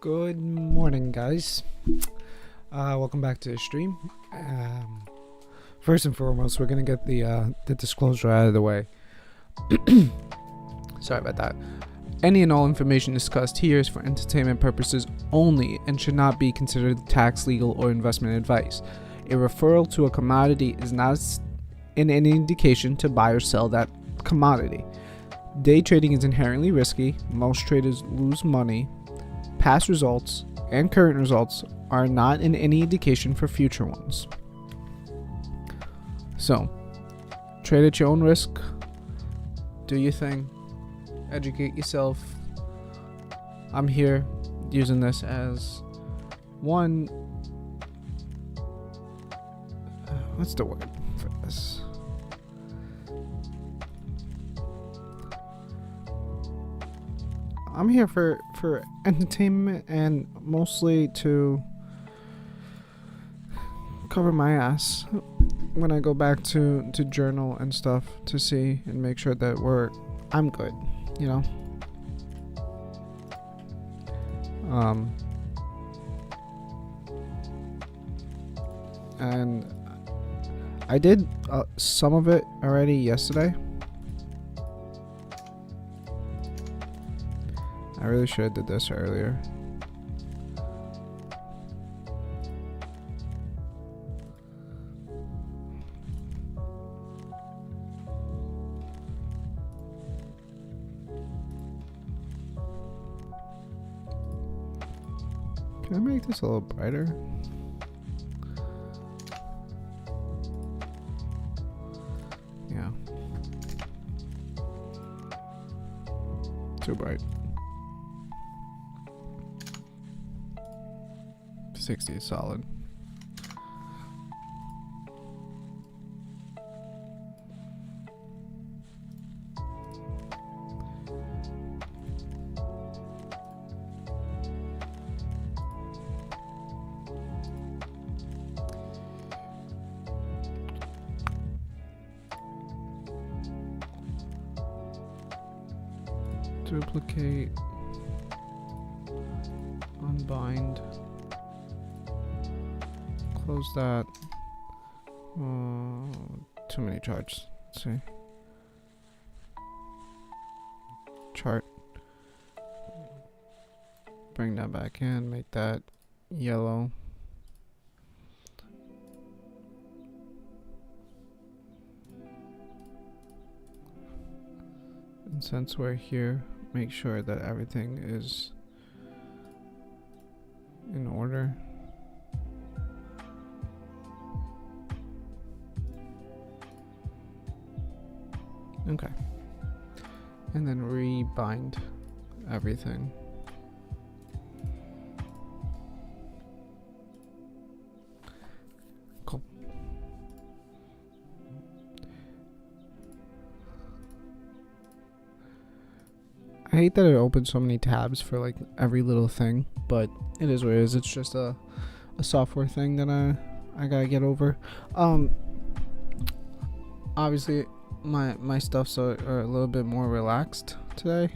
Good morning, guys. Welcome back to the stream. First and foremost, we're gonna get the disclosure out of the way. Sorry about that. Any and all information discussed here is for entertainment purposes only and should not be considered tax, legal, or investment advice. A referral to a commodity is not in any indication to buy or sell that commodity. Day trading is inherently risky. Most traders lose money. Past results and current results are not in any indication for future ones. So, trade at your own risk. Do your thing. Educate yourself. I'm here using this as one. What's the word for this? I'm here for entertainment and mostly to cover my ass when I go back to journal and stuff to see and make sure that I'm good, you know. And I did some of it already yesterday. I really should have did this earlier. Can I make this a little brighter? Yeah. Too bright. 60 is solid. Duplicate, unbind. Close that. Too many charts. Let's see. Chart. Bring that back in. Make that yellow. And since we're here, make sure that everything is in order. Okay. And then rebind everything. Cool. I hate that it opens so many tabs for like every little thing, but it is what it is. It's just a software thing that I gotta get over. Obviously my stuffs are a little bit more relaxed today.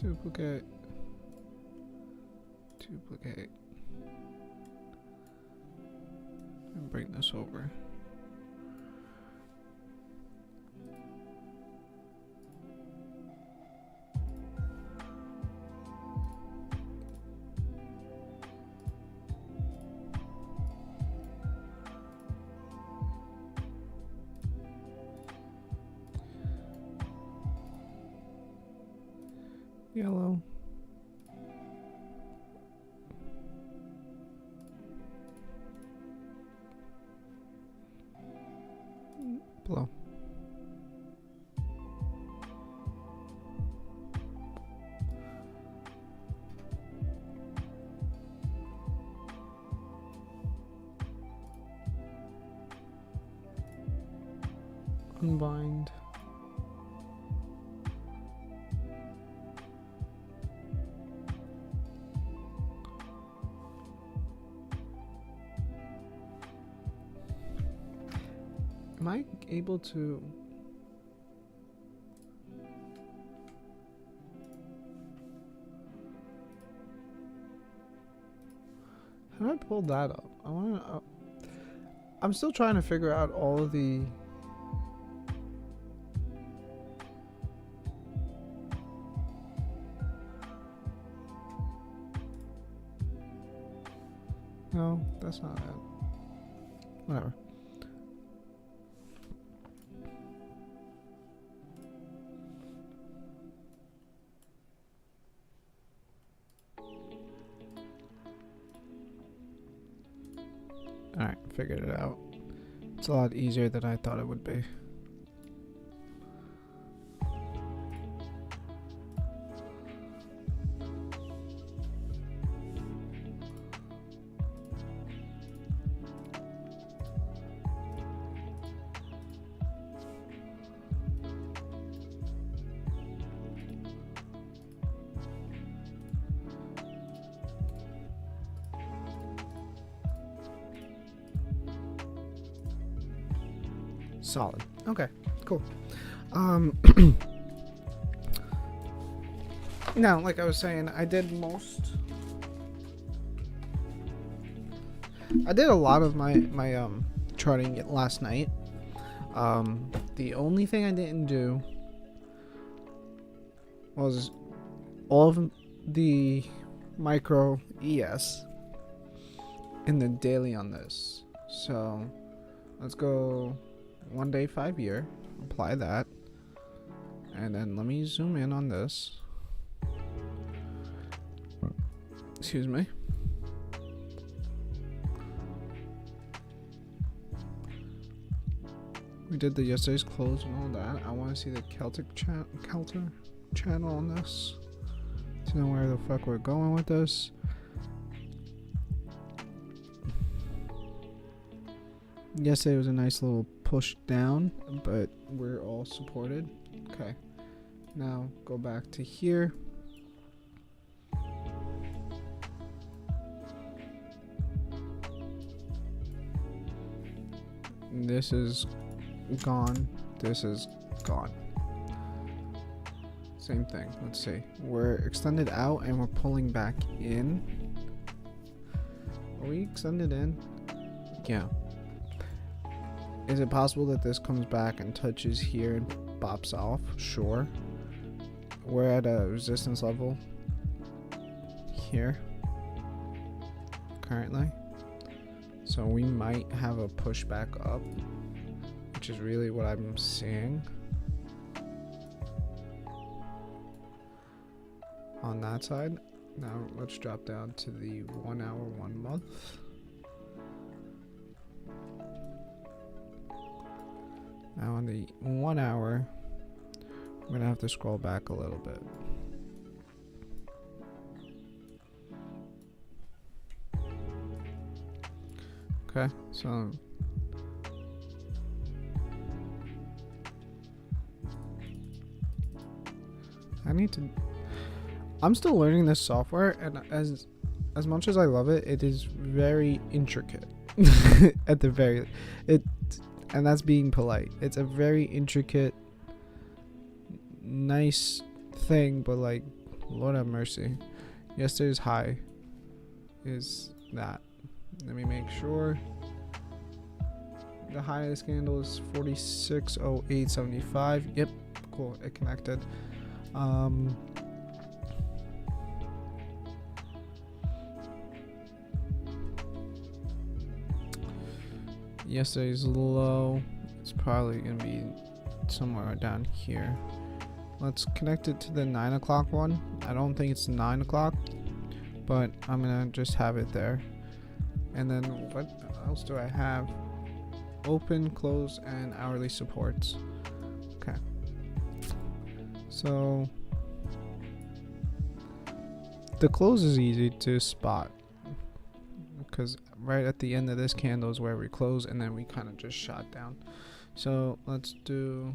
Duplicate. And bring this over. Yellow. Blue. Unbind. Am I able to? How do I pull that up? I want to. I'm still trying to figure out all of the. No, that's not it. Whatever. Alright, figured it out. It's a lot easier than I thought it would be. Solid. Okay, cool. Now, like I was saying, I did a lot of my charting last night. The only thing I didn't do was all of the micro ES and the daily on this. So let's go 1 day 5 year, apply that, and then let me zoom in on this. Excuse me. We did the yesterday's close and all that. I want to see the Celtic channel on this to know where the fuck we're going with this. Yesterday was a nice little push down, but we're all supported. Okay, now go back to here. This is gone. This is gone. Same thing. Let's see. We're extended out and we're pulling back in. Are we extended in? Yeah. Is it possible that this comes back and touches here and pops off? Sure. We're at a resistance level here currently. So we might have a push back up, which is really what I'm seeing on that side. Now let's drop down to the 1 hour, 1 month. Now on the 1 hour, I'm gonna have to scroll back a little bit. Okay, so I'm still learning this software, and as much as I love it, it is very intricate. At the very and that's being polite. It's a very intricate, nice thing, but like, Lord have mercy. Yesterday's high is that. Let me make sure. The highest candle is 46.0875. Yep, cool. It connected. Yesterday's low. It's probably gonna be somewhere down here. Let's connect it to the 9 o'clock one. I don't think it's 9 o'clock, but I'm gonna just have it there. And then what else do I have? Open, close, and hourly supports. Okay. So the close is easy to spot because right at the end of this candle is where we close, and then we kind of just shot down. So let's do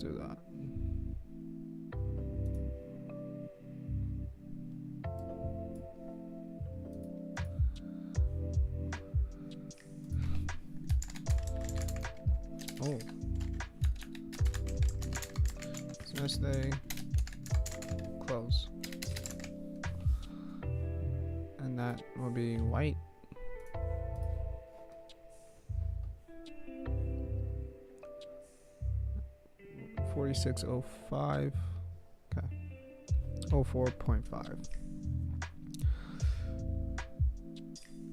that. Oh. Business day. Close. And that will be white. $46.05. Okay. 04.5.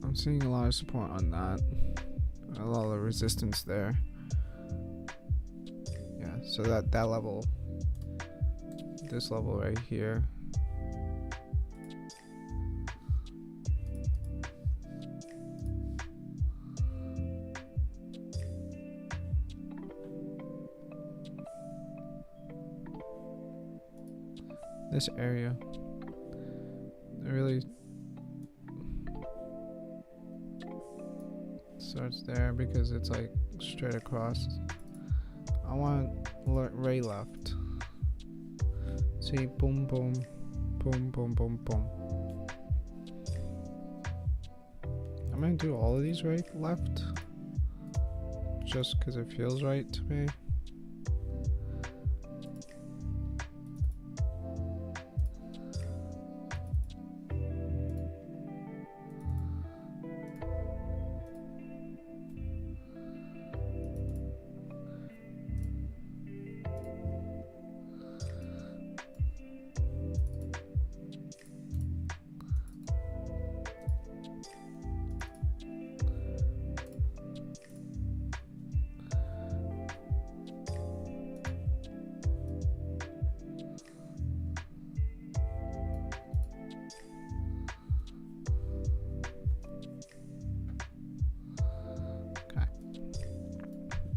I'm seeing a lot of support on that. A lot of resistance there. Yeah, so that level, this level right here. This area, it really starts there because it's like straight across. I want right left. See, boom, boom, boom, boom, boom, boom. I'm gonna do all of these right left, just because it feels right to me.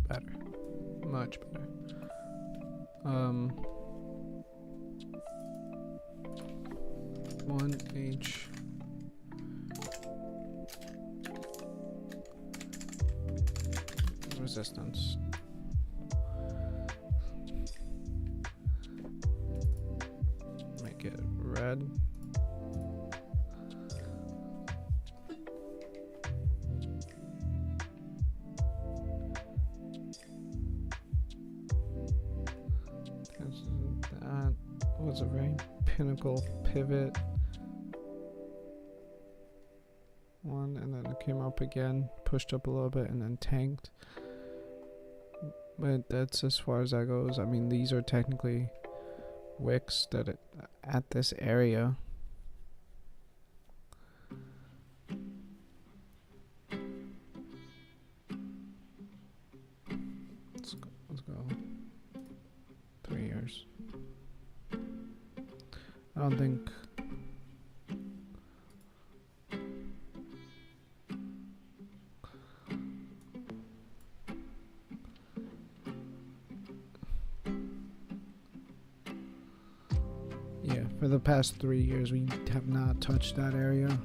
Better, much better. 1H resistance. Make it red. That was a very pinnacle pivot one, and then it came up again, pushed up a little bit, and then tanked. But that's as far as that goes. I mean, these are technically wicks that at this area. Let's go. 3 years. I don't think. Yeah, for the past 3 years, we have not touched that area.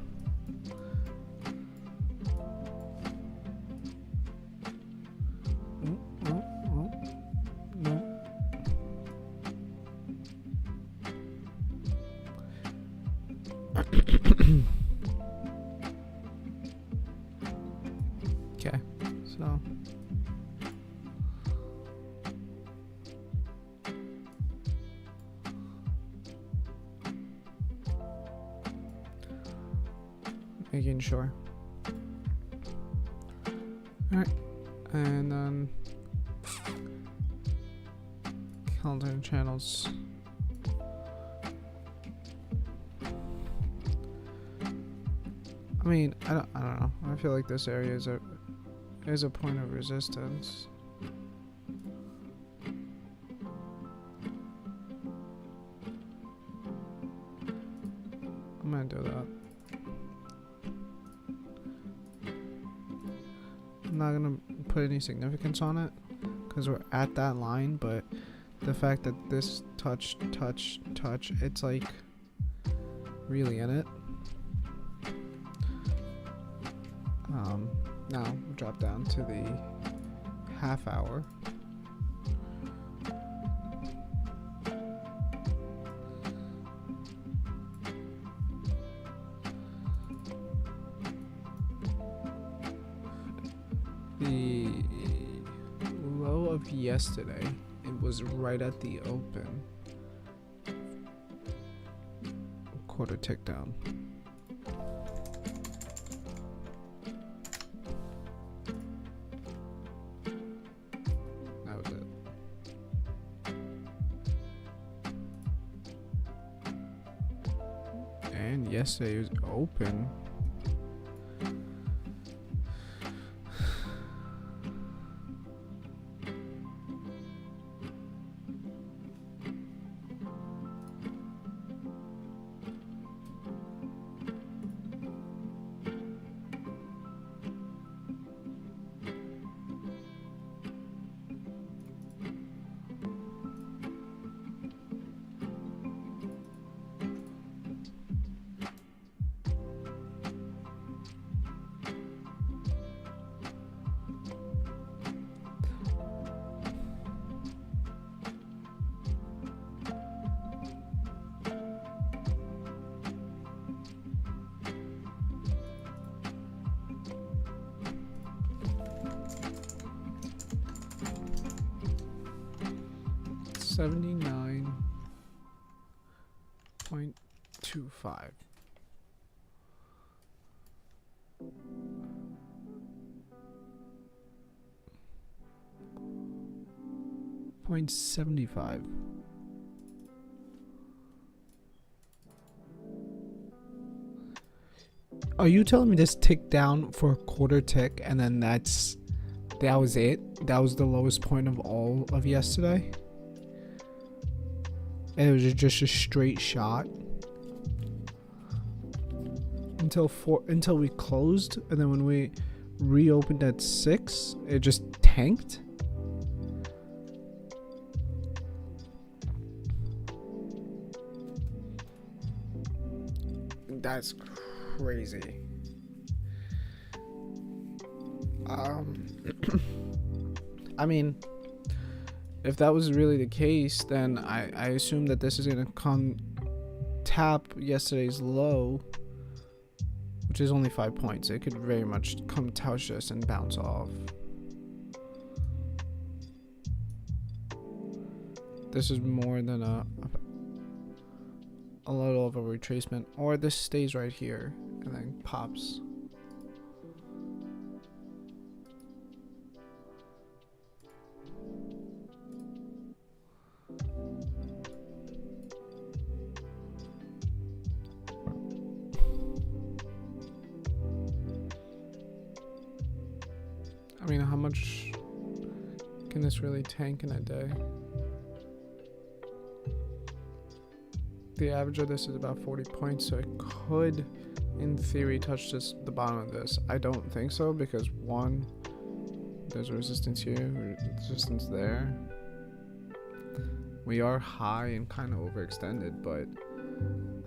Okay, so making sure. All right, and then calendar channels. I mean, I don't know. I feel like this area is a point of resistance. I'm gonna do that. I'm not gonna put any significance on it because we're at that line, but the fact that this touch, it's like really in it. Now we'll drop down to the half hour. The low of yesterday, it was right at the open. Quarter tick down. That was it. And yesterday was open. $79.25. $0.75. Are you telling me this ticked down for a quarter tick and then that was it? That was the lowest point of all of yesterday? And it was just a straight shot until we closed, and then when we reopened at 6, it just tanked. That's crazy. I mean, if that was really the case, then I assume that this is gonna come tap yesterday's low, which is only 5 points. It could very much come touch this and bounce off. This is more than a little of a retracement, or this stays right here and then pops. I mean, how much can this really tank in a day? The average of this is about 40 points, so it could, in theory, touch the bottom of this. I don't think so, because one, there's resistance here, resistance there. We are high and kind of overextended, but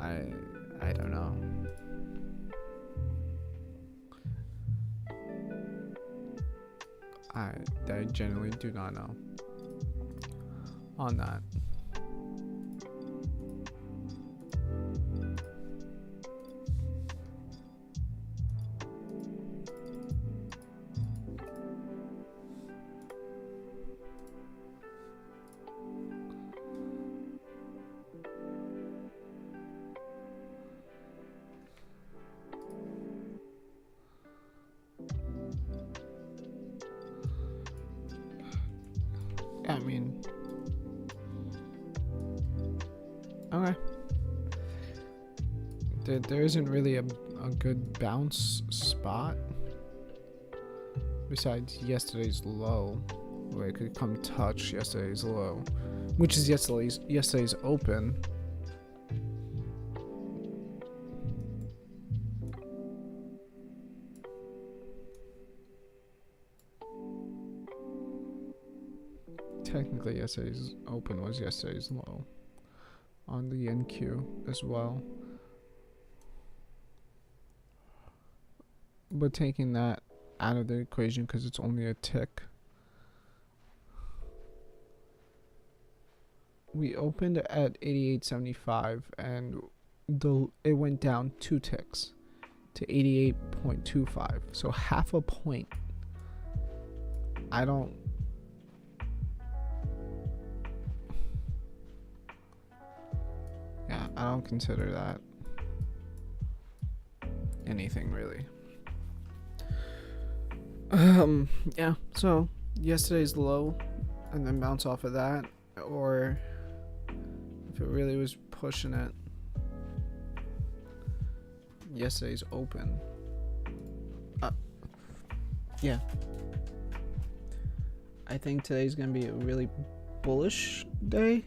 I don't know. I genuinely do not know on that. I mean, okay. There isn't really a good bounce spot besides yesterday's low, where it could come touch yesterday's low, which is yesterday's open. Technically, yesterday's open was yesterday's low on the NQ as well. But taking that out of the equation because it's only a tick, we opened at 88.75 and it went down 2 ticks to 88.25, so half a point. I don't consider that anything really. Yeah, so yesterday's low and then bounce off of that, or if it really was pushing it, yesterday's open. Yeah, I think today's gonna be a really bullish day.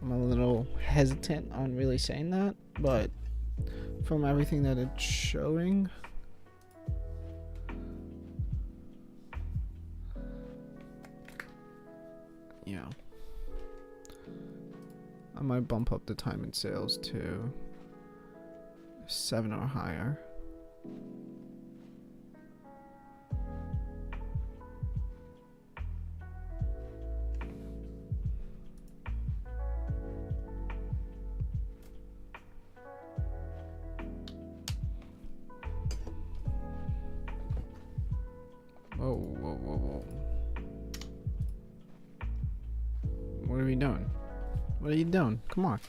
I'm a little hesitant on really saying that, but from everything that it's showing, yeah, I might bump up the time in sales to 7 or higher. Whoa. What are we doing? What are you doing? Come on.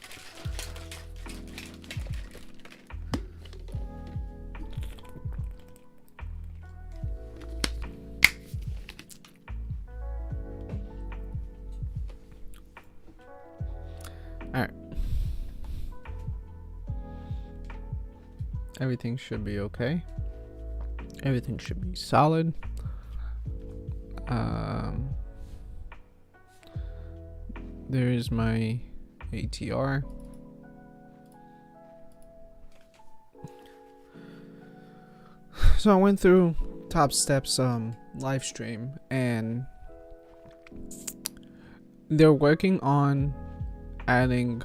Alright. Everything should be okay. Everything should be solid. There is my ATR. So I went through TOPSTEP's live stream, and they're working on adding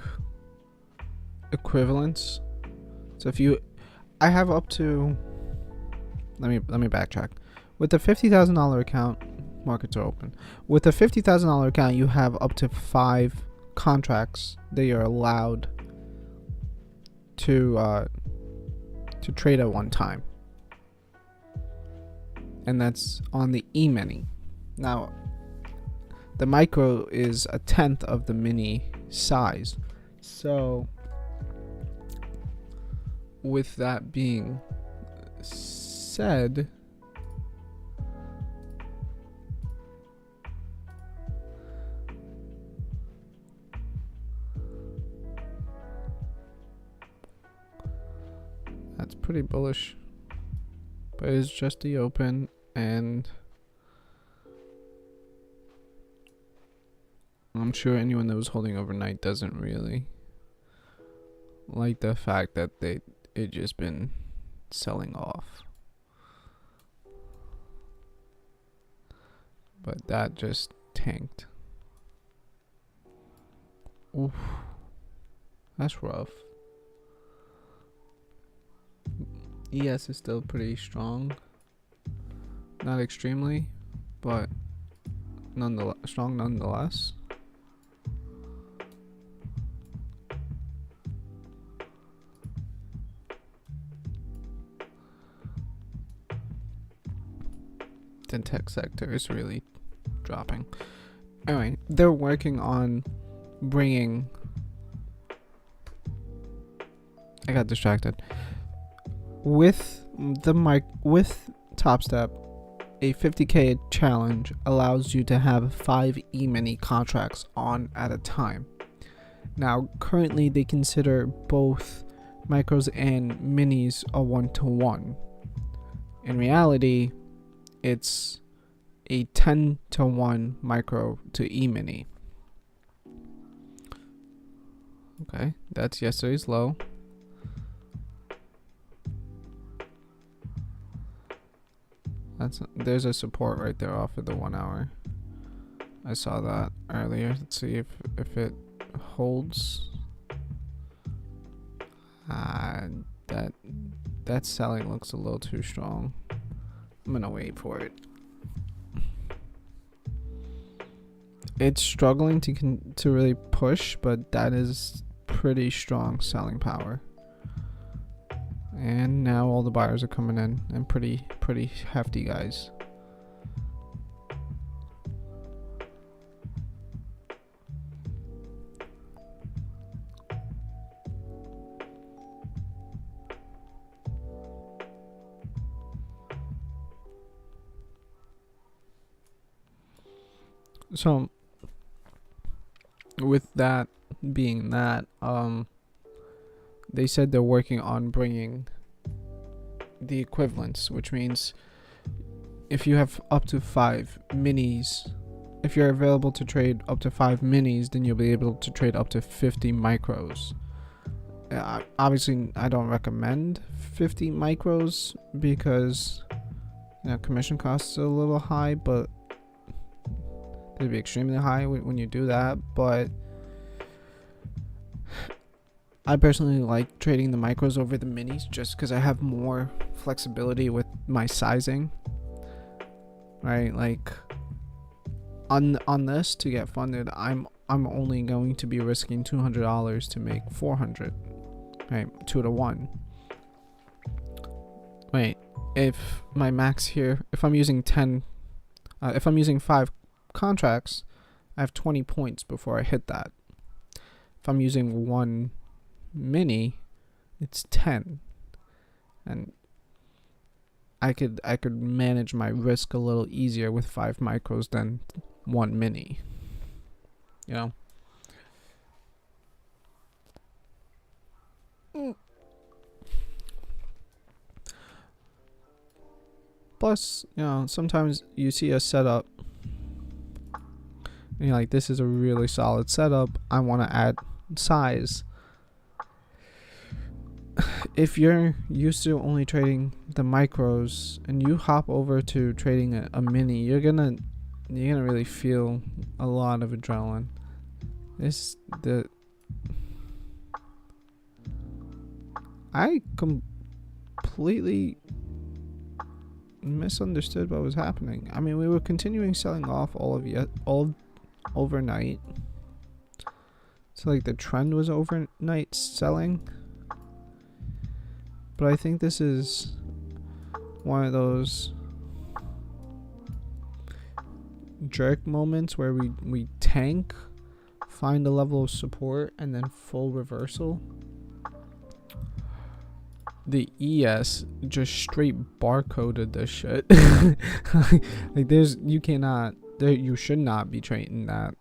equivalents. So if you, I have up to, let me backtrack. With the $50,000 account, markets are open. With a $50,000 account, you have up to 5 contracts that you're allowed to trade at one time, and that's on the e-mini. Now, the micro is a 1/10 of the mini size. So, with that being said, that's pretty bullish, but it's just the open, and I'm sure anyone that was holding overnight doesn't really like the fact that it just been selling off. But that just tanked. Oof, that's rough. ES is still pretty strong. Not extremely, but nonetheless strong nonetheless. The tech sector is really dropping. Anyway, they're working on bringing, I got distracted. With TOPSTEP, a 50K challenge allows you to have 5 e-mini contracts on at a time. Now, currently they consider both micros and minis a 1-to-1. In reality, it's a 10-to-1 micro to e-mini. Okay, that's yesterday's low. There's a support right there off of the 1 hour. I saw that earlier. Let's see if it holds. That selling looks a little too strong. I'm gonna wait for it. It's struggling to really push, but that is pretty strong selling power. And now all the buyers are coming in, and pretty hefty guys. So with that being that, they said they're working on bringing the equivalents, which means if you have up to 5 minis, if you're available to trade up to 5 minis, then you'll be able to trade up to 50 micros. Obviously, I don't recommend 50 micros because, you know, commission costs are a little high, but it'd be extremely high when you do that. But I personally like trading the micros over the minis just because I have more flexibility with my sizing. Right, like on this to get funded, I'm only going to be risking $200 to make 400. Right, 2 to 1. Wait, if my max here, if I'm using 5 contracts, I have 20 points before I hit that. If I'm using 1 mini, it's 10, and I could manage my risk a little easier with 5 micros than 1 mini. You know. Plus, you know, sometimes you see a setup and you're like, this is a really solid setup, I want to add size. If you're used to only trading the micros and you hop over to trading a mini, you're gonna really feel a lot of adrenaline. I completely misunderstood what was happening. I mean, we were continuing selling off all overnight. So like the trend was overnight selling. But I think this is one of those jerk moments where we tank, find a level of support, and then full reversal. The ES just straight barcoded this shit. Like you should not be trading that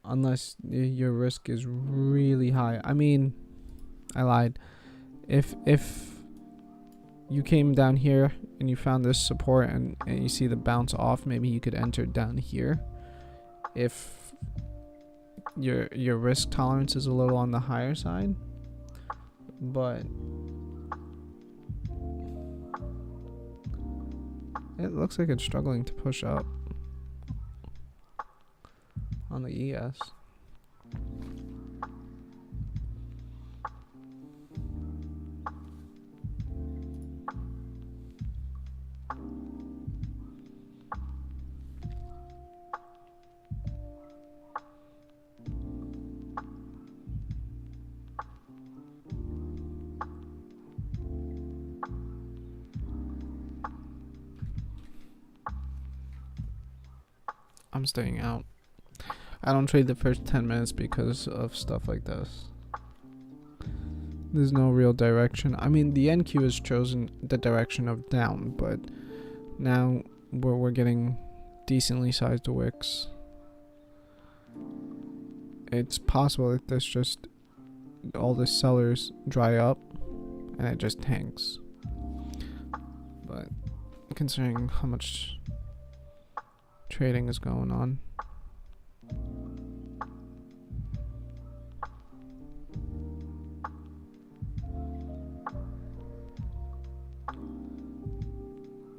unless your risk is really high. I mean, I lied. If you came down here and you found this support and you see the bounce off, maybe you could enter down here. If your risk tolerance is a little on the higher side. But it looks like it's struggling to push up on the ES. I'm staying out. I don't trade the first 10 minutes because of stuff like this. There's no real direction. I mean, the NQ has chosen the direction of down, but now we're getting decently sized wicks. It's possible that this just all the sellers dry up and it just tanks. But considering how much trading is going on,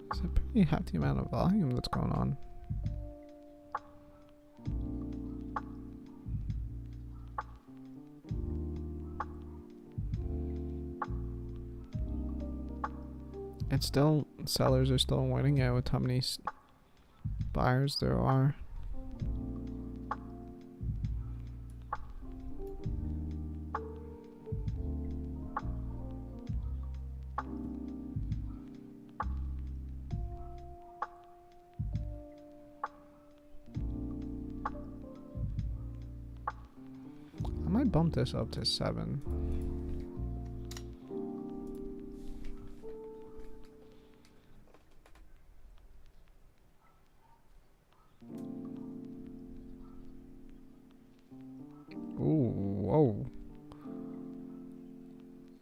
it's a pretty hefty amount of volume that's going on. It's still, sellers are still winning it with how many buyers there are. I might bump this up to 7. Ooh, whoa.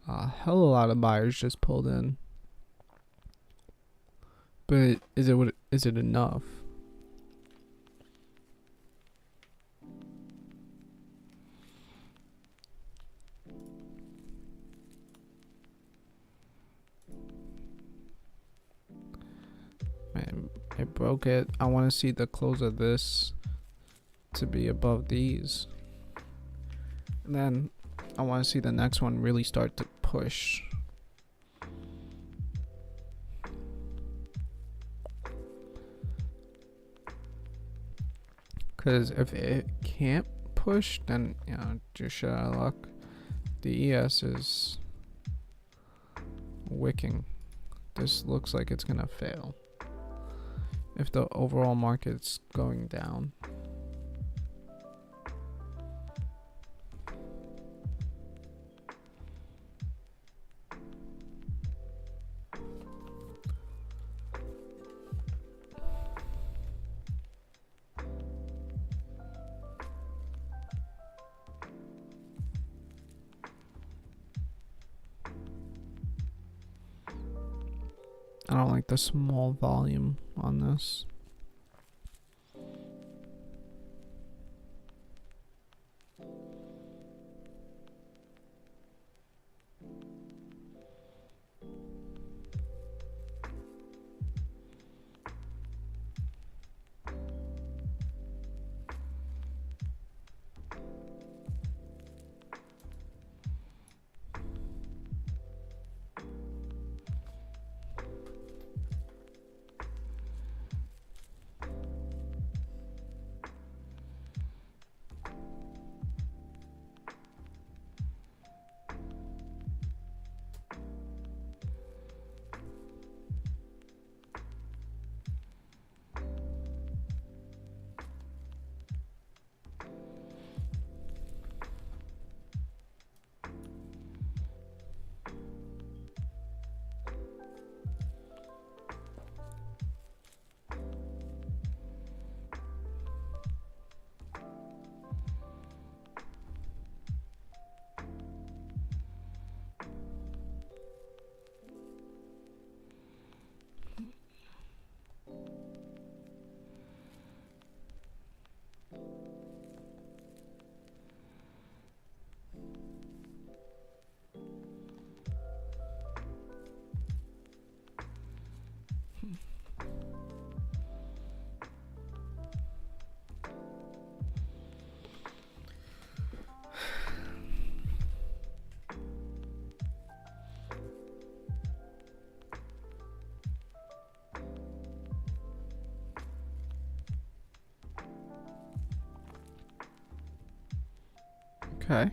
A hell of a lot of buyers just pulled in. But is it enough? Man, it broke it. I want to see the close of this to be above these. And then I want to see the next one really start to push. Because if it can't push, then, you know, just shit out of luck. The ES is wicking. This looks like it's gonna fail if the overall market's going down. I don't like the small volume on this. Okay.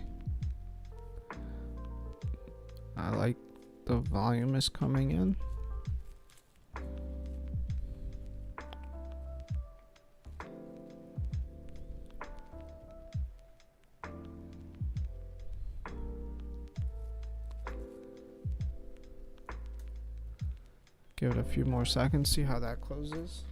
I like the volume is coming in. Give it a few more seconds, see how that closes.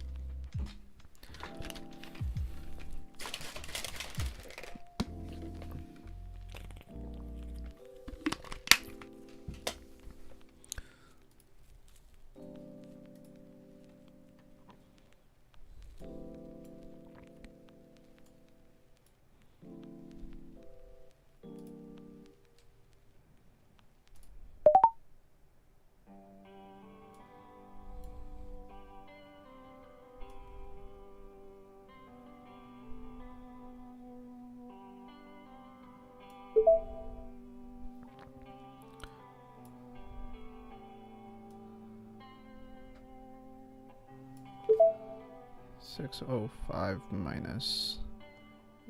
$605 minus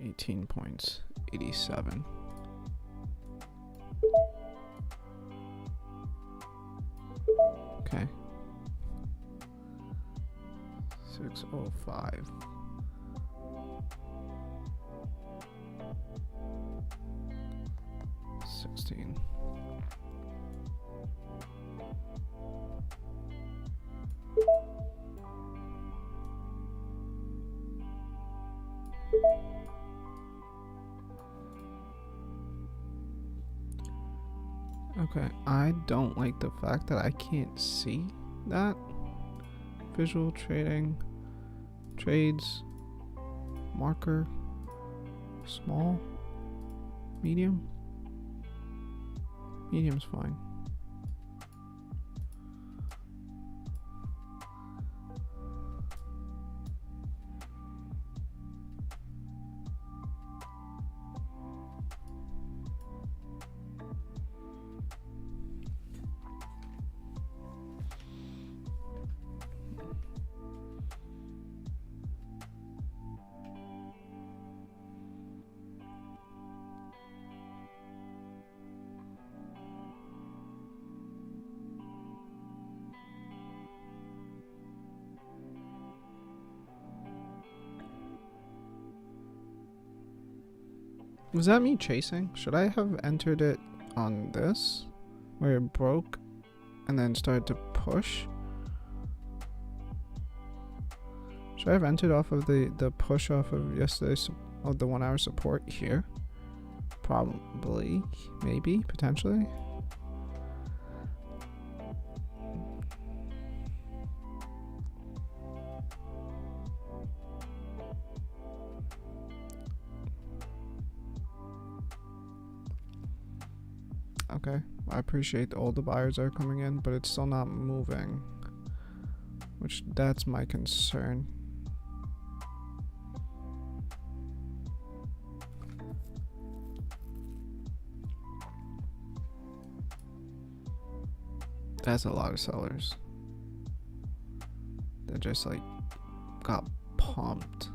18.87. Okay. 605. $16. Okay, I don't like the fact that I can't see that. Visual trading, trades, marker, small, medium. Medium's fine. Was that me chasing? Should I have entered it on this, where it broke and then started to push? Should I have entered off of the push off of yesterday's, of the 1 hour support here? Probably, maybe, potentially. Okay, I appreciate all the buyers are coming in, but it's still not moving, which that's my concern. That's a lot of sellers. They just like got pumped.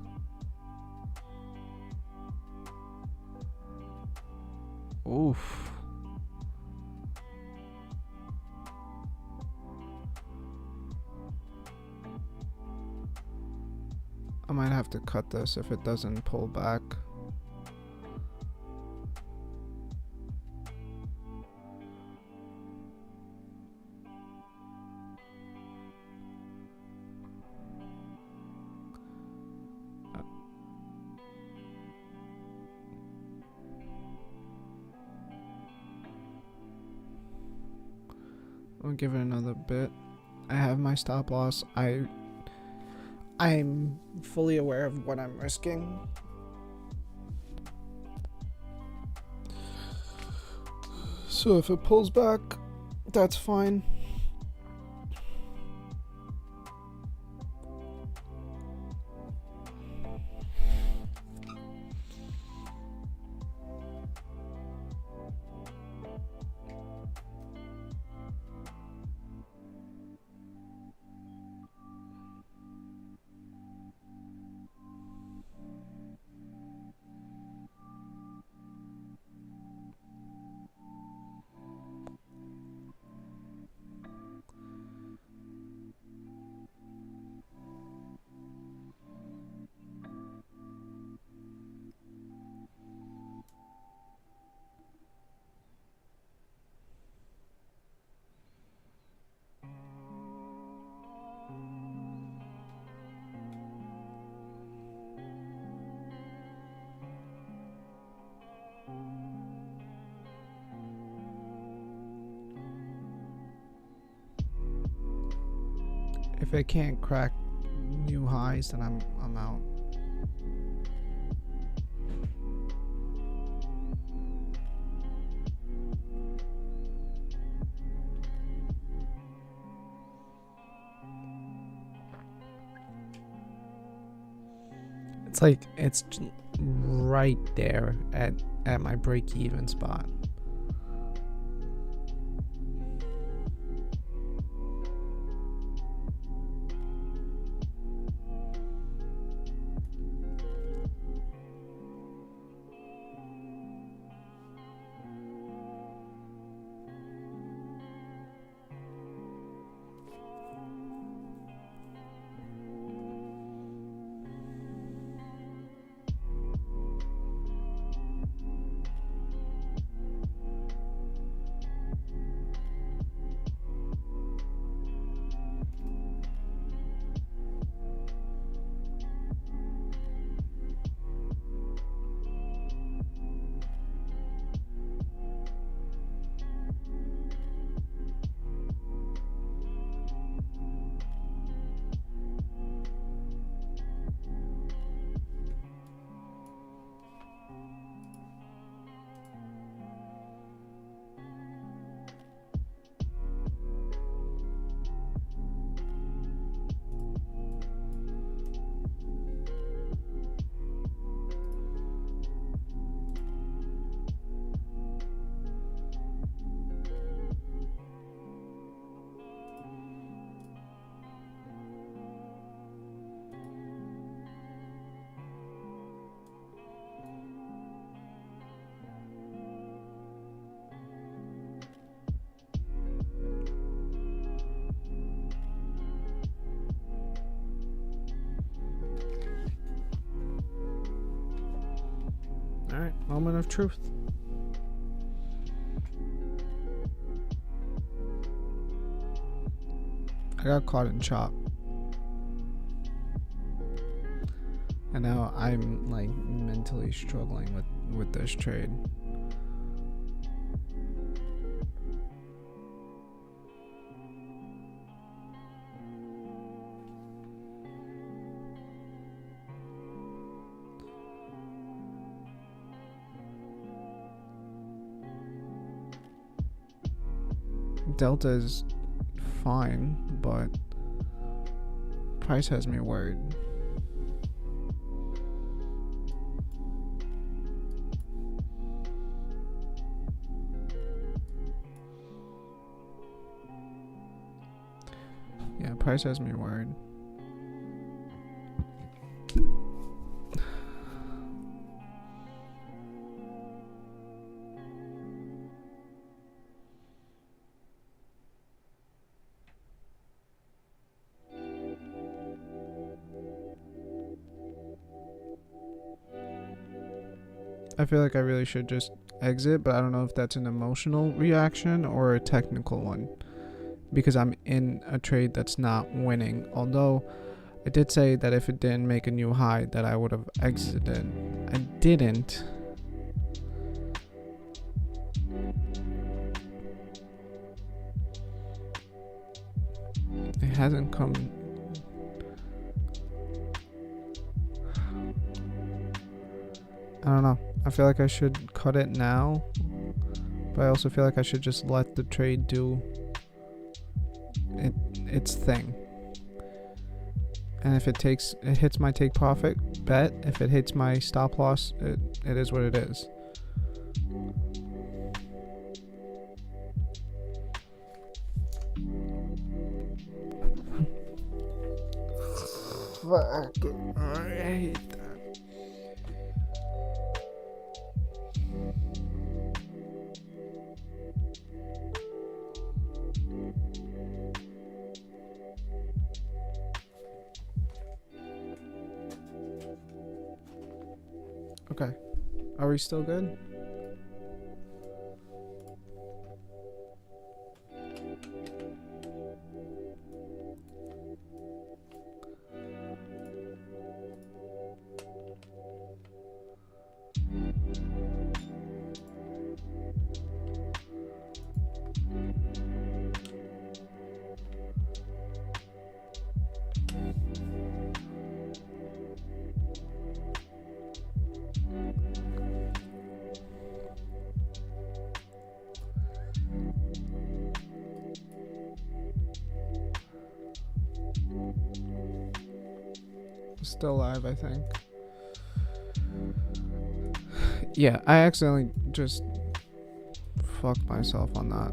Oof. I might have to cut this if it doesn't pull back. I'll give it another bit. I have my stop loss. I'm fully aware of what I'm risking. So if it pulls back, that's fine. If it can't crack new highs, then I'm out. It's like it's right there at my break-even spot. Alright, moment of truth. I got caught in chop. And now I'm like mentally struggling with this trade. Delta is fine, but price has me worried. Yeah, price has me worried. I feel like I really should just exit, but I don't know if that's an emotional reaction or a technical one, because I'm in a trade that's not winning. Although I did say that if it didn't make a new high that I would have exited. I didn't. It hasn't come. I don't know. I feel like I should cut it now, but I also feel like I should just let the trade do its thing. And if it hits my take profit bet. If it hits my stop loss, it is what it is. Fuck. I hate that. Okay. Are we still good? Still live, I think. Yeah, I accidentally just fucked myself on that.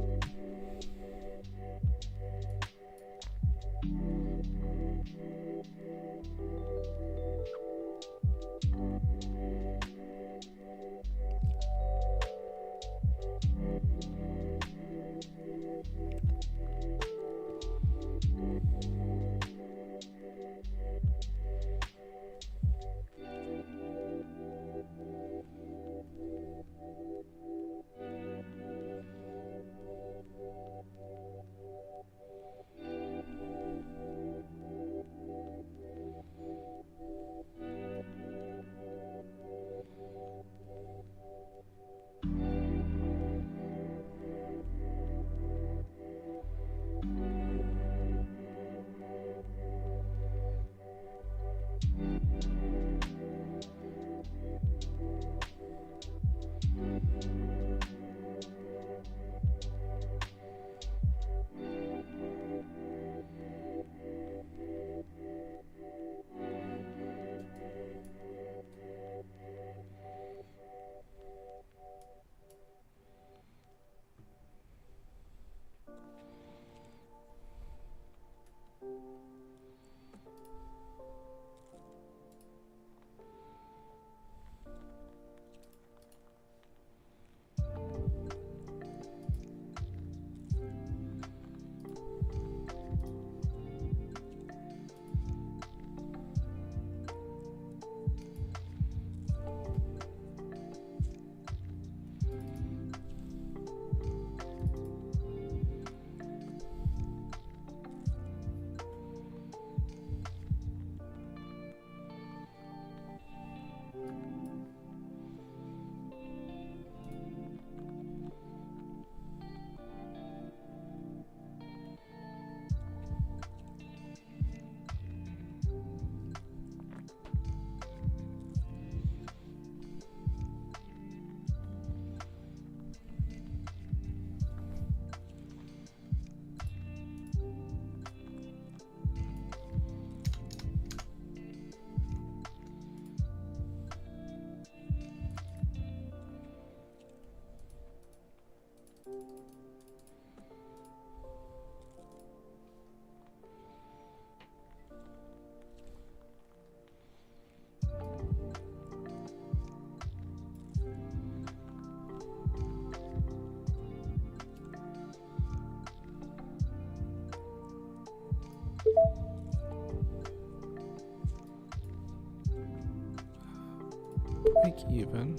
even.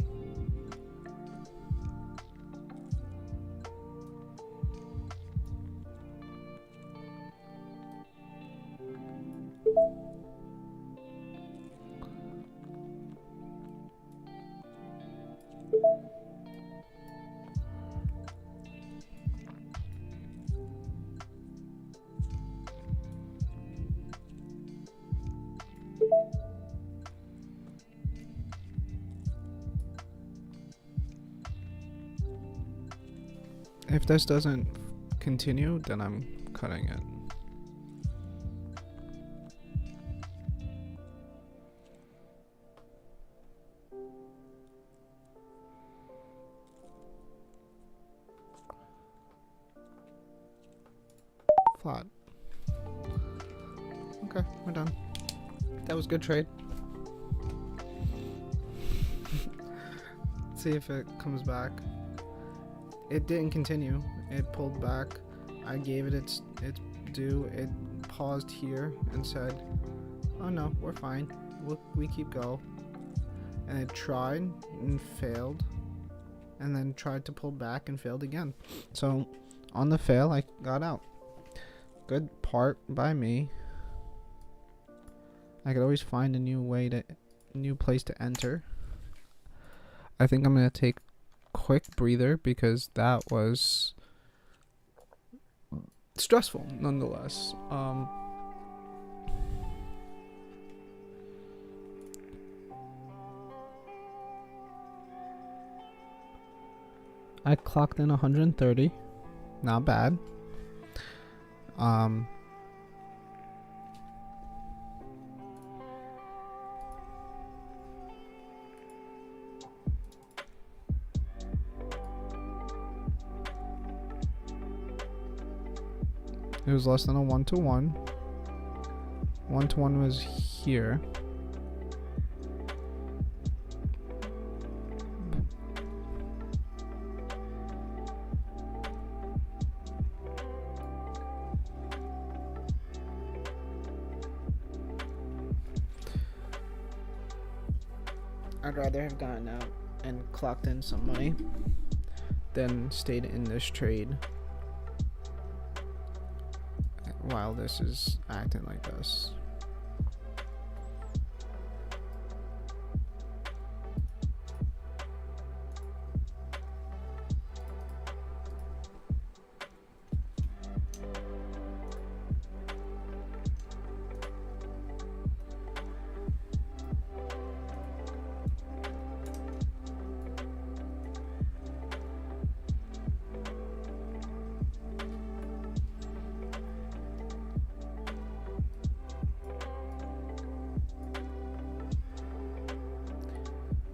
If this doesn't continue, then I'm cutting it. Flat. Okay, we're done. That was a good trade. See if it comes back. It didn't continue. It pulled back. I gave it its due. It paused here and said, "Oh no, we're fine. We keep go." And it tried and failed, and then tried to pull back and failed again. So on the fail, I got out. Good part by me. I could always find a new place to enter. I think I'm gonna take quick breather because that was stressful nonetheless. I clocked in 130, not bad. It was less than a 1-to-1. 1-to-1 was here. I'd rather have gotten out and clocked in some money than stayed in this trade while this is acting like this.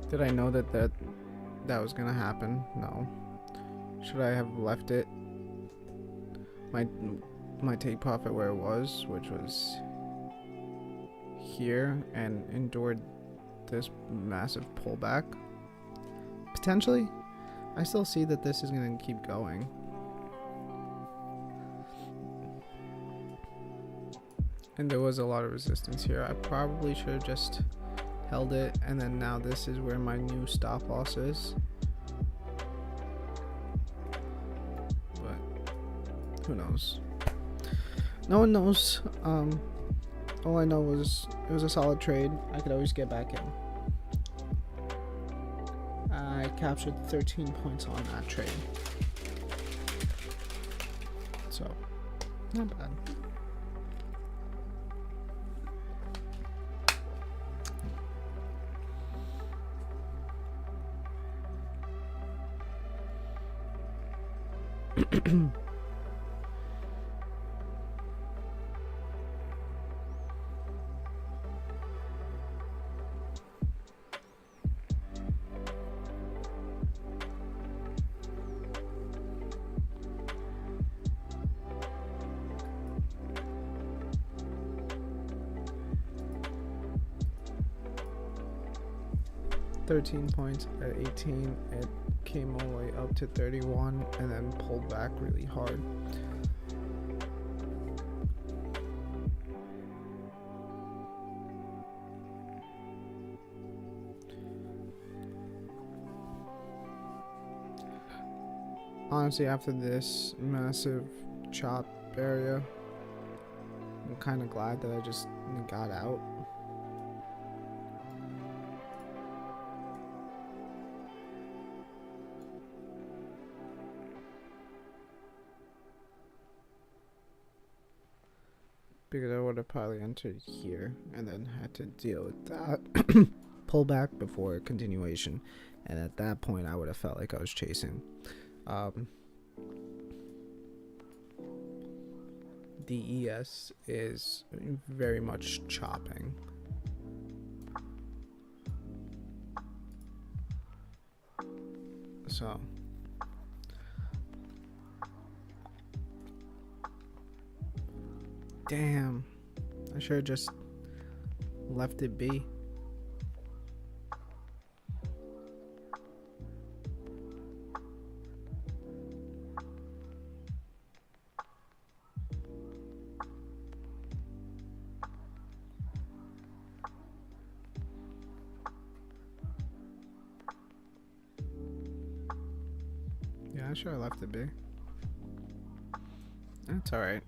Did I know that was gonna happen? No. Should I have left it? My take profit where it was, which was here, and endured this massive pullback? Potentially. I still see that this is gonna keep going. And there was a lot of resistance here. I probably should have just held it, and then now this is where my new stop loss is. But who knows? No one knows. All I know was it was a solid trade. I could always get back in. I captured 13 points on that trade. So, not bad. $13 points at 18. It came all the way up to 31 and then pulled back really hard. Honestly, after this massive chop area, I'm kind of glad that I just got out. Because I would have probably entered here and then had to deal with that pullback before continuation. And at that point, I would have felt like I was chasing. DES is very much chopping. So damn, I should have just left it be. Yeah, I should have left it be. That's alright.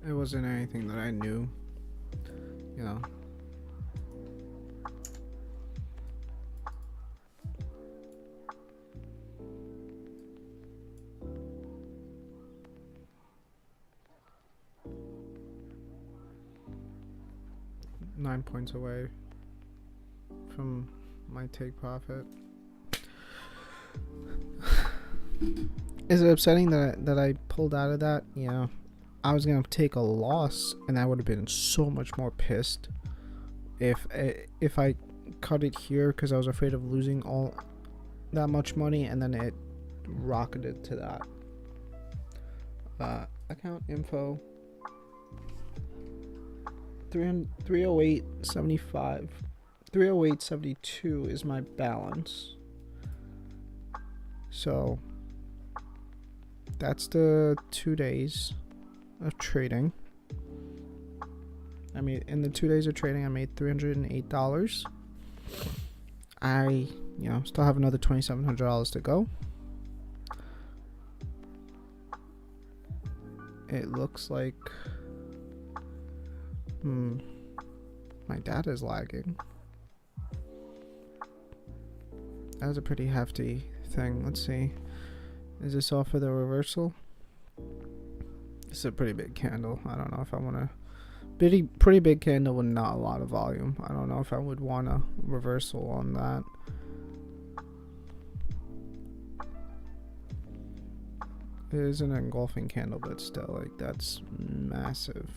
It wasn't anything that I knew, you know. Nine points away from my take profit. Is it upsetting that I pulled out of that? Yeah. I was gonna take a loss, and I would have been so much more pissed if I cut it here because I was afraid of losing all that much money, and then it rocketed to that. Account info 308.75, 308.72 is my balance. So that's the 2 days of trading. I mean, in the 2 days of trading, I made $308. I, still have another $2,700 to go. It looks like my data is lagging. That was a pretty hefty thing. Let's see. Is this off of the reversal? It's a pretty big candle. I don't know if I want to. Pretty big candle with not a lot of volume. I don't know if I would want a reversal on that. It is an engulfing candle, but still, like, that's massive.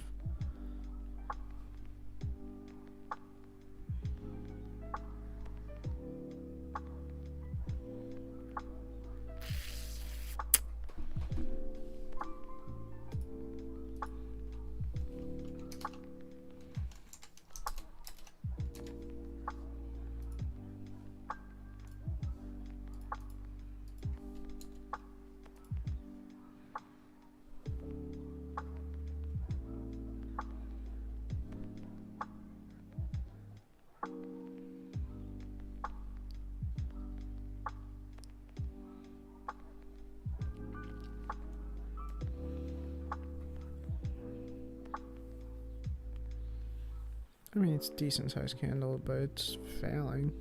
I mean, it's a decent sized candle, but it's failing.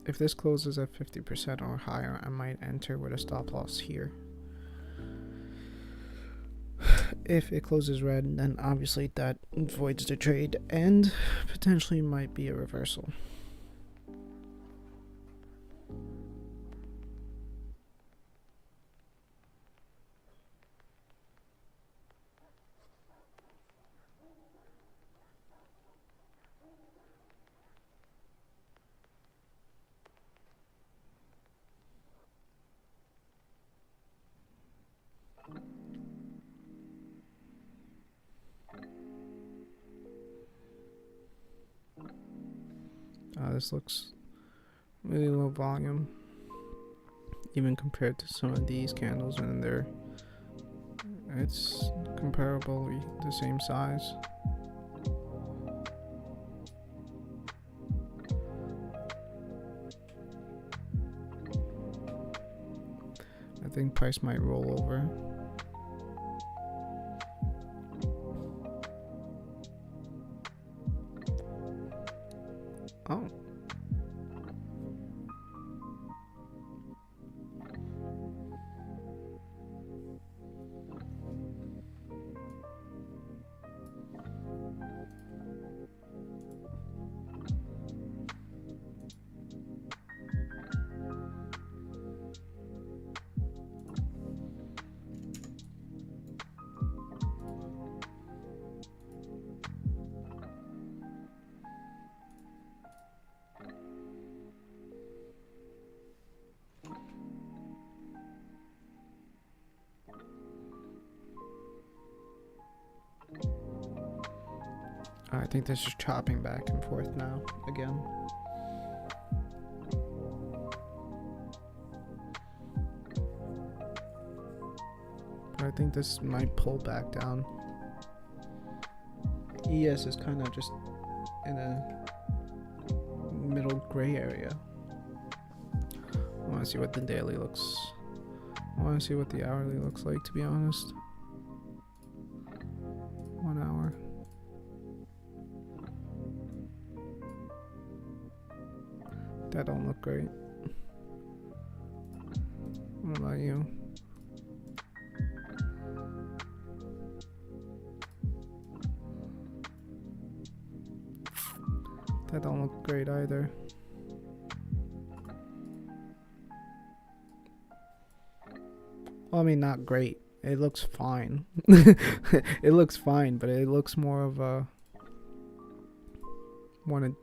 If this closes at 50% or higher, I might enter with a stop loss here. If it closes red, then obviously that voids the trade and potentially might be a reversal. This looks really low volume. even compared to some of these candles, and it's comparably the same size. I think price might roll over. Oh. I think this is chopping back and forth now again. But I think this might pull back down. ES is kind of just in a middle gray area. I want to see what the daily looks. I want to see what the hourly looks like, to be honest. 1 hour. That don't look great. What about you? That don't look great either. Well, I mean, not great. It looks fine. It looks fine, but it looks more of a one of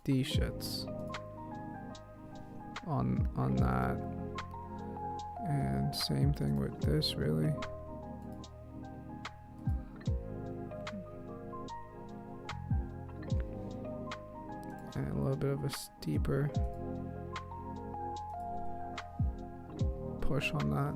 these shits on that. And same thing with this, really. And a little bit of a steeper push on that.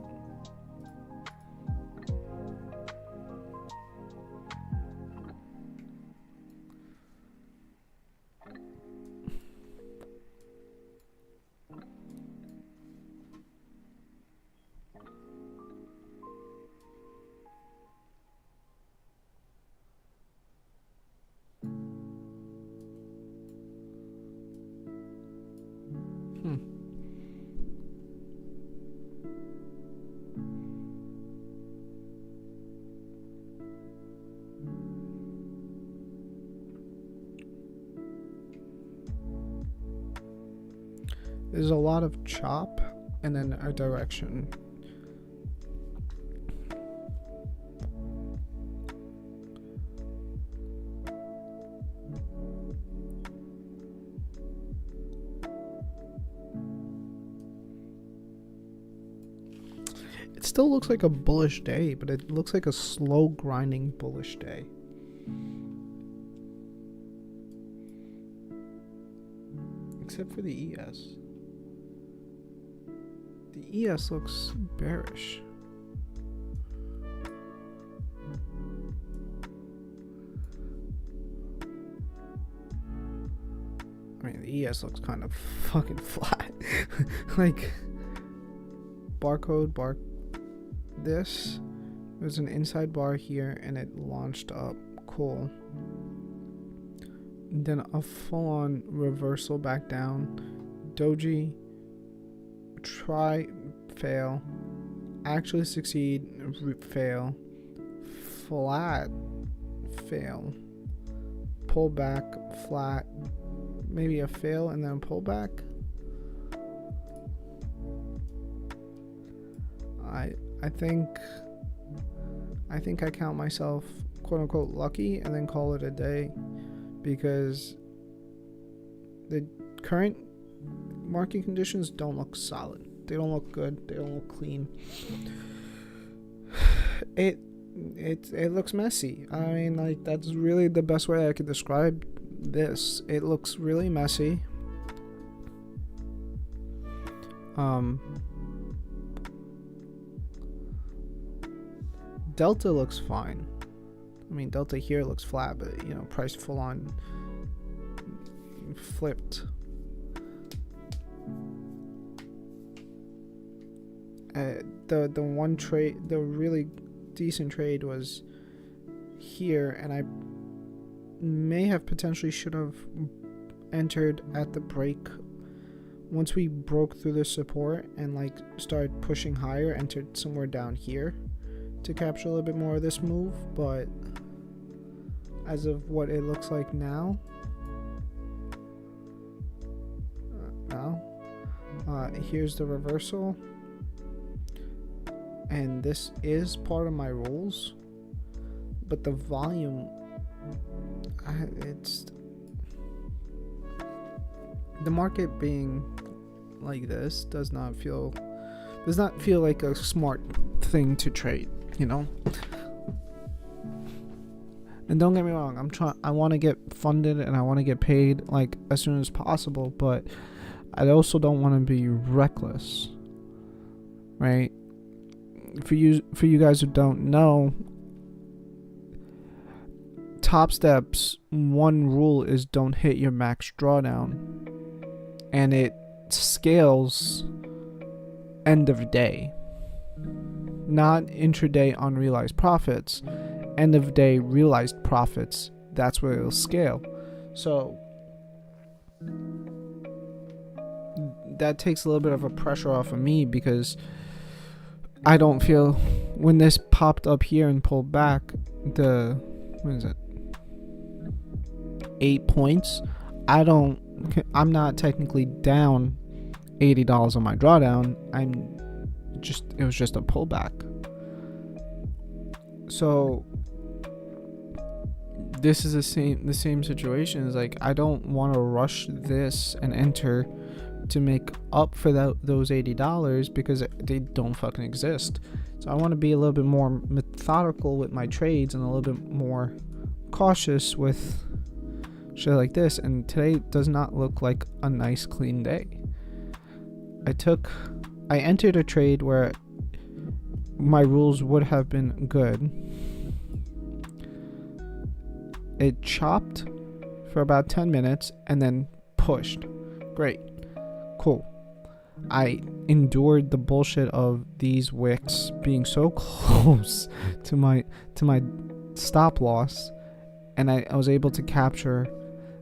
There's a lot of chop and then a direction. It still looks like a bullish day, but it looks like a slow grinding bullish day. Except for the ES. The ES looks bearish. I mean, the ES looks kind of fucking flat. Like, barcode, this. There's an inside bar here, and it launched up. Cool. And then a full-on reversal back down. Doji. Try, fail, actually succeed, fail, flat, fail, pull back, flat, maybe a fail and then pull back. I think I count myself quote unquote lucky and then call it a day, because the current market conditions don't look solid. They don't look good. They don't look clean. It looks messy. I mean, like, that's really the best way I could describe this. It looks really messy. Delta looks fine. I mean, Delta here looks flat, but price full on flipped. The one trade, the really decent trade was here, and I may have potentially should have entered at the break. Once we broke through the support and started pushing higher, entered somewhere down here to capture a little bit more of this move. But as of what it looks like now, here's the reversal, and this is part of my rules, but the volume, it's the market being like this does not feel like a smart thing to trade, And don't get me wrong, I want to get funded and I want to get paid as soon as possible, but I also don't want to be reckless, right? For you guys who don't know, TOPSTEP's one rule is don't hit your max drawdown, and it scales end of day, not intraday unrealized profits. End of day realized profits, that's where it'll scale. So that takes a little bit of a pressure off of me, because I don't feel, when this popped up here and pulled back, what is it, 8 points, I'm not technically down $80 on my drawdown. It was just a pullback. So this is the same situation. Is I don't want to rush this and enter to make up for those $80, because they don't fucking exist. So I want to be a little bit more methodical with my trades and a little bit more cautious with shit like this. And today does not look like a nice clean day. I entered a trade where my rules would have been good. It chopped for about 10 minutes and then pushed. Great. Cool. I endured the bullshit of these wicks being so close to my stop loss, and I was able to capture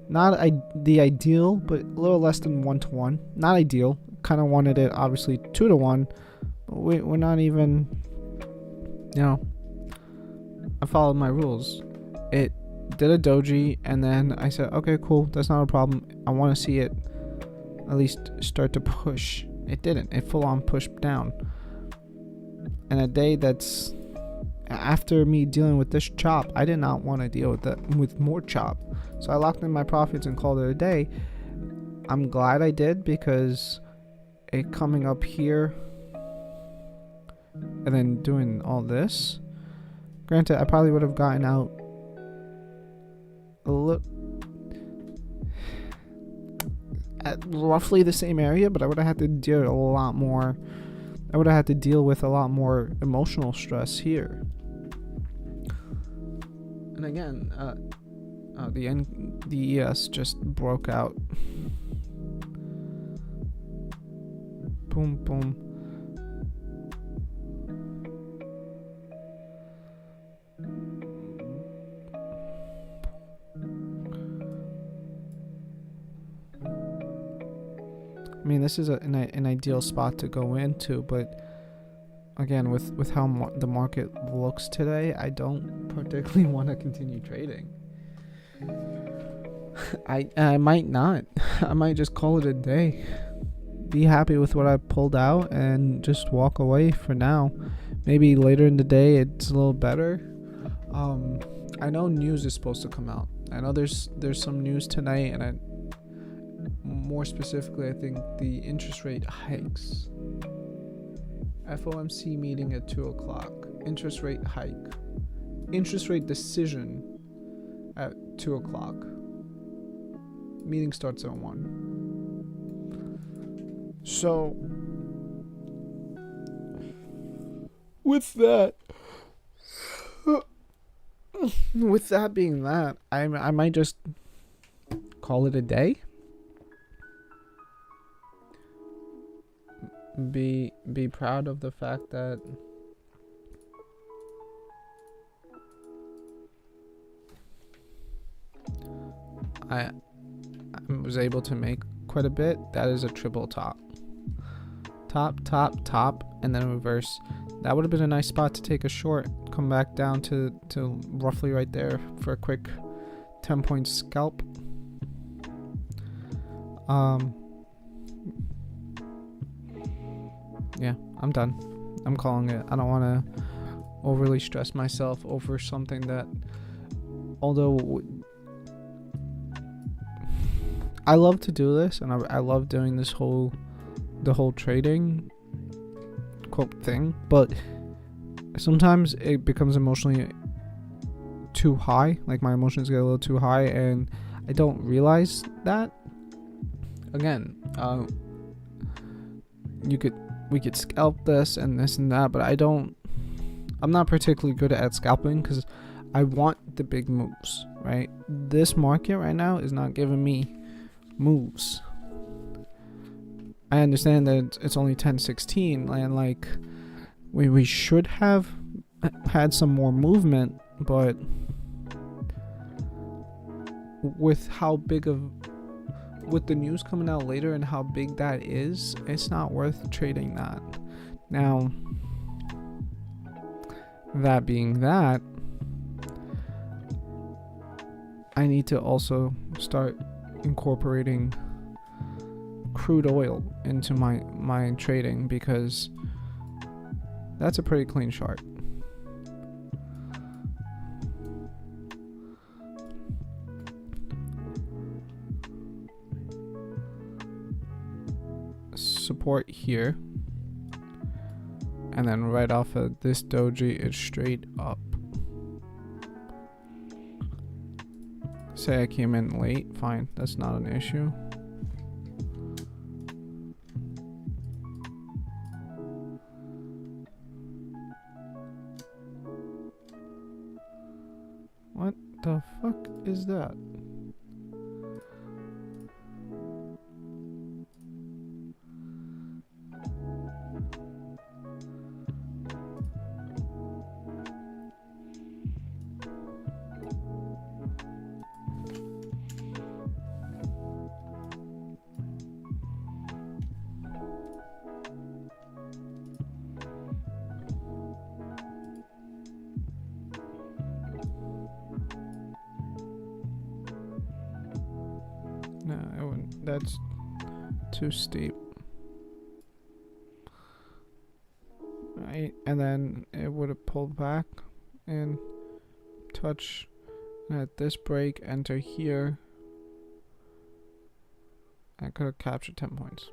not the ideal, but a little less than 1-to-1. Not ideal. Kind of wanted it obviously 2-to-1. We're not even, I followed my rules. It did a doji, and then I said, okay, cool, that's not a problem. I want to see it at least start to push. It didn't. It full on pushed down. And a day that's after me dealing with this chop, I did not want to deal with more chop. So I locked in my profits and called it a day. I'm glad I did, because it coming up here and then doing all this. Granted, I probably would have gotten out at roughly the same area, but I would have had to deal with a lot more. I would have had to deal with a lot more emotional stress here. And again, the ES just broke out. Boom, boom. I mean, this is an ideal spot to go into, but again, with how the market looks today, I don't particularly want to continue trading. I might not. I might just call it a day. Be happy with what I pulled out and just walk away for now. Maybe later in the day it's a little better. I know news is supposed to come out. I know there's some news tonight, and more specifically, I think the interest rate hikes. FOMC meeting at 2 o'clock. Interest rate hike. Interest rate decision at 2 o'clock. Meeting starts at 1. So, with that, with that being that, I might just call it a day. Be proud of the fact that I was able to make quite a bit. That is a triple top, and then reverse. That would have been a nice spot to take a short, come back down to roughly right there for a quick 10-point scalp. Yeah, I'm done. I'm calling it. I don't want to overly stress myself over something that, although I love to do this, and I love doing the whole trading quote thing, but sometimes it becomes emotionally too high. Like, my emotions get a little too high, and I don't realize that. Again, we could scalp this and this and that, but I'm not particularly good at scalping because I want the big moves, right? This market right now is not giving me moves. I understand that it's only 10:16 and like we should have had some more movement, but with the news coming out later and how big that is, it's not worth trading that. Now, that being that, I need to also start incorporating crude oil into my trading, because that's a pretty clean chart. Support here, and then right off of this doji, it's straight up. Say I came in late, fine, that's not an issue. What the fuck is that? No, it wouldn't. That's too steep. Right, and then it would have pulled back and touch at this break, enter here. I could have captured 10 points.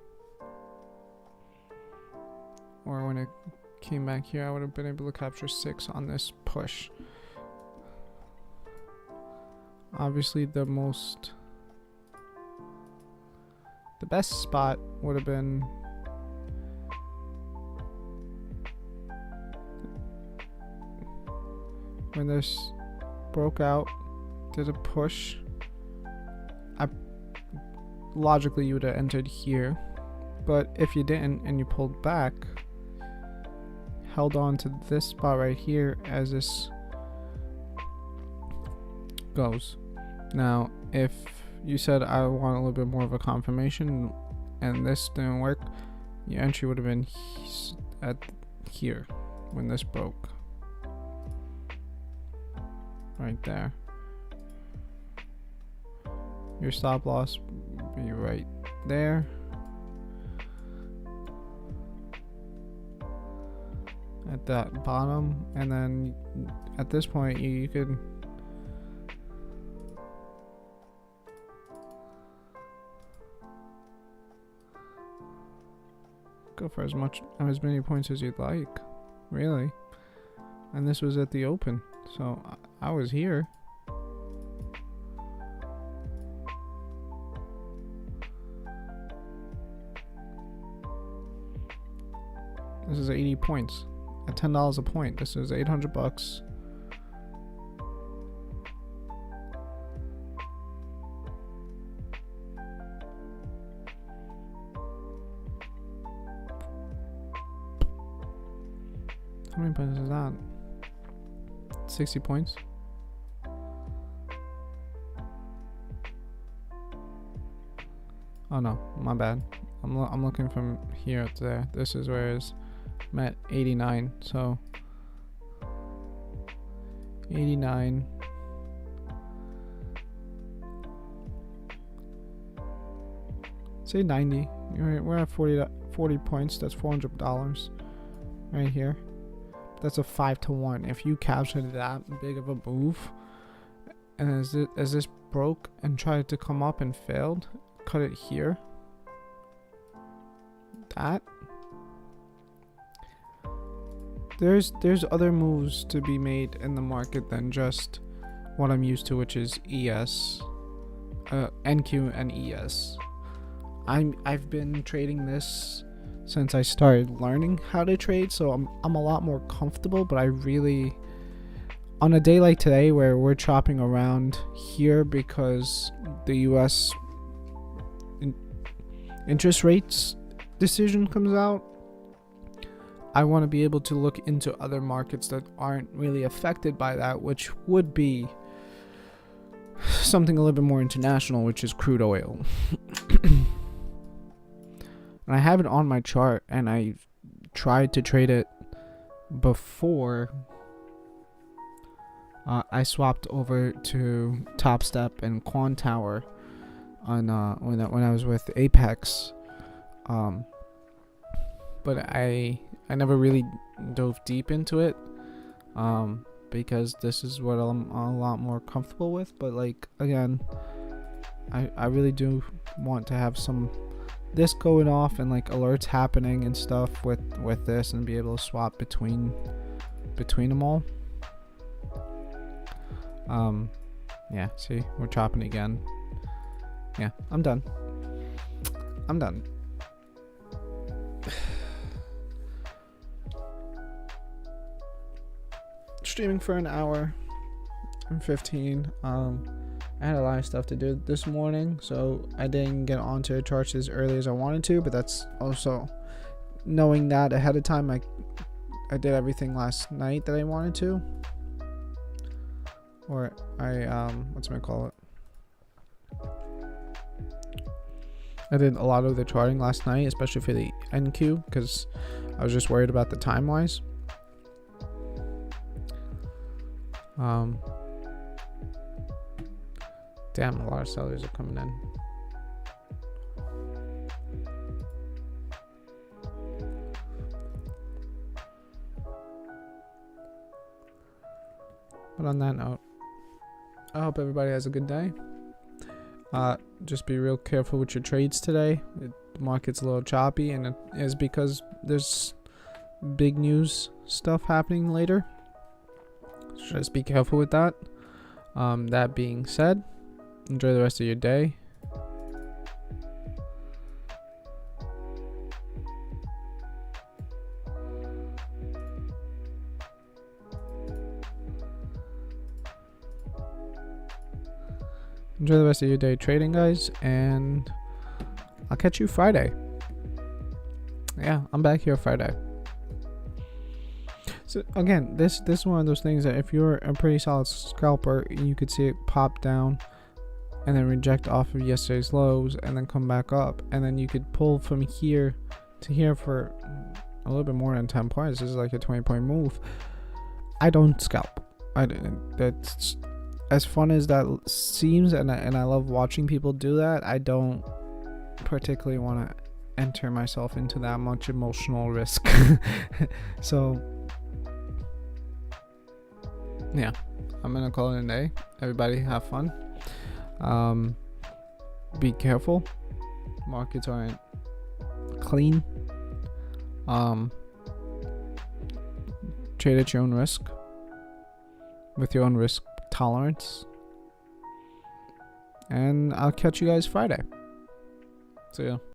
Or when it came back here, I would have been able to capture 6 on this push. Obviously, the best spot would have been when this broke out, did a push. Logically, you would have entered here, but if you didn't and you pulled back, held on to this spot right here as this goes. Now, if you said I want a little bit more of a confirmation and this didn't work, your entry would have been at here when this broke. Right there. Your stop loss would be right there. At that bottom, and then at this point you could go for as many points as you'd like, really. And this was at the open, so I was here. This is 80 points at $10 a point. This is $800. How many points is that? 60 points. Oh no, my bad. I'm looking from here to there. This is where it's at 89. So 89. Say 90. We're at 40 points. That's $400 right here. That's a 5-to-1. If you captured that big of a move, and as this broke and tried to come up and failed, cut it here. That there's other moves to be made in the market than just what I'm used to, which is ES, NQ and ES. I've been trading this since I started learning how to trade, so I'm a lot more comfortable, but I really, on a day like today where we're chopping around here because the US interest rates decision comes out, I want to be able to look into other markets that aren't really affected by that, which would be something a little bit more international, which is crude oil. And I have it on my chart, and I tried to trade it before I swapped over to TOPSTEP and Quant Tower on when I was with Apex, but I never really dove deep into it because this is what I'm a lot more comfortable with. But like, again, I really do want to have some this going off and like alerts happening and stuff with this, and be able to swap between them all. Yeah, see, we're chopping again. Yeah, I'm done. Streaming for an hour and 15. I had a lot of stuff to do this morning, so I didn't get onto the charts as early as I wanted to, but that's also knowing that ahead of time. I did everything last night that I wanted to, or what's I call it? I did a lot of the charting last night, especially for the NQ, because I was just worried about the time wise. Damn, a lot of sellers are coming in. But on that note, I hope everybody has a good day. Just be real careful with your trades today. The market's a little choppy, and it is because there's big news stuff happening later. So just be careful with that. That being said, enjoy the rest of your day. Enjoy the rest of your day trading, guys, and I'll catch you Friday. Yeah, I'm back here Friday. So again, this is one of those things that if you're a pretty solid scalper, you could see it pop down and then reject off of yesterday's lows and then come back up, and then you could pull from here to here for a little bit more than 10 points. This is like a 20-point move. I don't scalp. That's as fun as that seems, and I love watching people do that. I don't particularly want to enter myself into that much emotional risk. So yeah, I'm gonna call it a day. Everybody have fun. Be careful. Markets aren't clean. Trade at your own risk, with your own risk tolerance. And I'll catch you guys Friday. See ya.